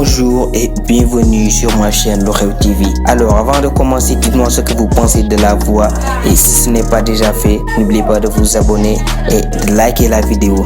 Bonjour et bienvenue sur ma chaîne L'Oreille TV. Alors avant de commencer, dites-moi ce que vous pensez de la voix et si ce n'est pas déjà fait, n'oubliez pas de vous abonner et de liker la vidéo.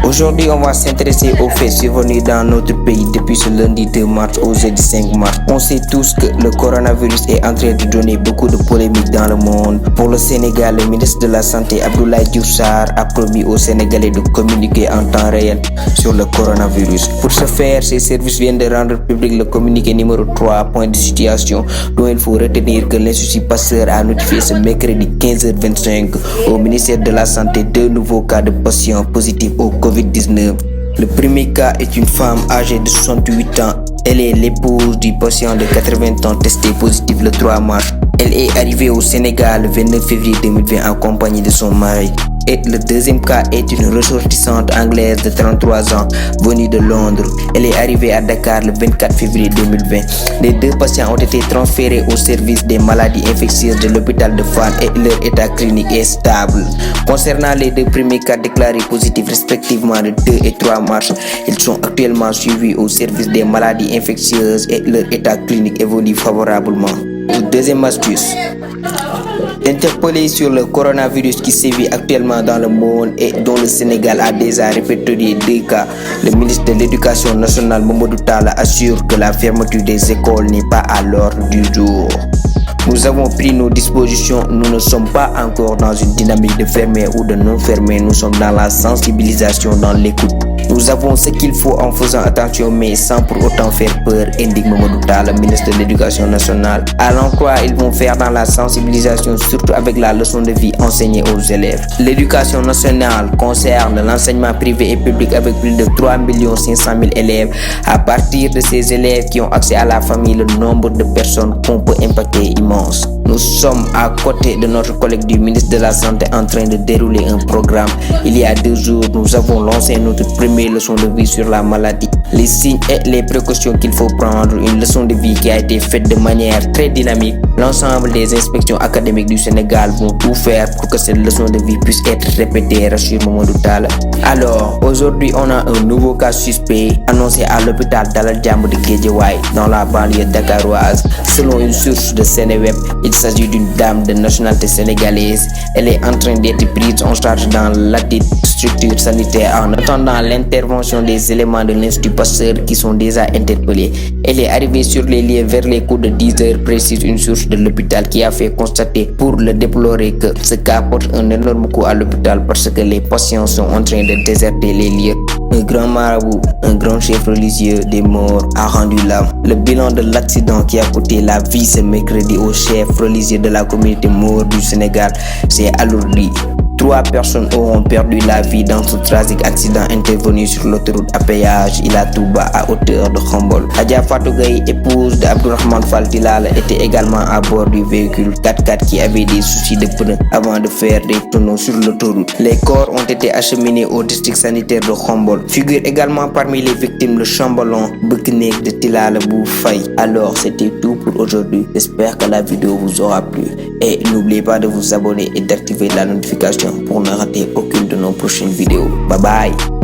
Aujourd'hui, on va s'intéresser aux faits survenus dans notre pays depuis ce lundi 2 mars au jeudi 5 mars. On sait tous que le coronavirus est en train de donner beaucoup de polémiques dans le monde. Pour le Sénégal, le ministre de la Santé Abdoulaye Diouf Sarr a promis aux Sénégalais de communiquer en temps réel sur le coronavirus. Pour ce faire, ces services viennent de rendre public le communiqué numéro 3, point de situation, dont il faut retenir que l'Institut Pasteur a notifié ce mercredi 15h25 au ministère de la Santé 2 nouveaux cas de patients positifs au Covid-19. Le premier cas est une femme âgée de 68 ans. Elle est l'épouse du patient de 80 ans testé positif le 3 mars. Elle est arrivée au Sénégal le 29 février 2020 en compagnie de son mari. Et le deuxième cas est une ressortissante anglaise de 33 ans venue de Londres. Elle est arrivée à Dakar le 24 février 2020. Les deux patients ont été transférés au service des maladies infectieuses de l'hôpital de Fann et leur état clinique est stable. Concernant les deux premiers cas déclarés positifs respectivement le 2 et 3 mars, ils sont actuellement suivis au service des maladies infectieuses et leur état clinique évolue favorablement. Deuxième astuce. Interpellé sur le coronavirus qui sévit actuellement dans le monde et dont le Sénégal a déjà répertorié 2 cas, le ministre de l'Éducation nationale Mamadou Talla assure que la fermeture des écoles n'est pas à l'ordre du jour. Nous avons pris nos dispositions, nous ne sommes pas encore dans une dynamique de fermer ou de non fermer, nous sommes dans la sensibilisation, dans l'écoute. Nous avons ce qu'il faut en faisant attention mais sans pour autant faire peur, indique Mamadou Talla, ministre de l'Éducation nationale. À l'emploi, ils vont faire dans la sensibilisation, surtout avec la leçon de vie enseignée aux élèves. L'éducation nationale concerne l'enseignement privé et public avec plus de 3 500 000 élèves. À partir de ces élèves qui ont accès à la famille, le nombre de personnes qu'on peut impacter est immense. Nous sommes à côté de notre collègue du ministre de la Santé en train de dérouler un programme. Il y a 2 jours, nous avons lancé notre première leçon de vie sur la maladie, les signes et les précautions qu'il faut prendre. Une leçon de vie qui a été faite de manière très dynamique. L'ensemble des inspections académiques du Sénégal vont tout faire pour que cette leçon de vie puisse être répétée, rassure Mamadou Talla. Alors, aujourd'hui, on a un nouveau cas suspect annoncé à l'hôpital Dalal Jamm de Guédiawaye, dans la banlieue dakaroise. Selon une source de Sénéweb, il s'agit d'une dame de nationalité sénégalaise. Elle est en train d'être prise en charge dans la dite structure sanitaire en attendant l'intervention des éléments de l'Institut Pasteur qui sont déjà interpellés. Elle est arrivée sur les lieux vers les coups de 10 heures, précise une source de l'hôpital qui a fait constater pour le déplorer que ce cas porte un énorme coup à l'hôpital parce que les patients sont en train de déserter les lieux. Un grand marabout, un grand chef religieux des morts a rendu l'âme. Le bilan de l'accident qui a coûté la vie ce mercredi au chef religieux de la communauté maure du Sénégal s'est alourdi. 3 personnes auront perdu la vie dans ce tragique accident intervenu sur l'autoroute à péage Ila Touba à hauteur de Khombol. Adja Fatou Gaye, épouse d'Abdourahmane Fall Tilala, était également à bord du véhicule 4x4 qui avait des soucis de pneus avant de faire des tonneaux sur l'autoroute. Les corps ont été acheminés au district sanitaire de Khombol. Figure également parmi les victimes le chambalon Beknek de Tilala Bou Faye. Alors c'était tout pour aujourd'hui. J'espère que la vidéo vous aura plu. Et n'oubliez pas de vous abonner et d'activer la notification pour ne rater aucune de nos prochaines vidéos. Bye bye.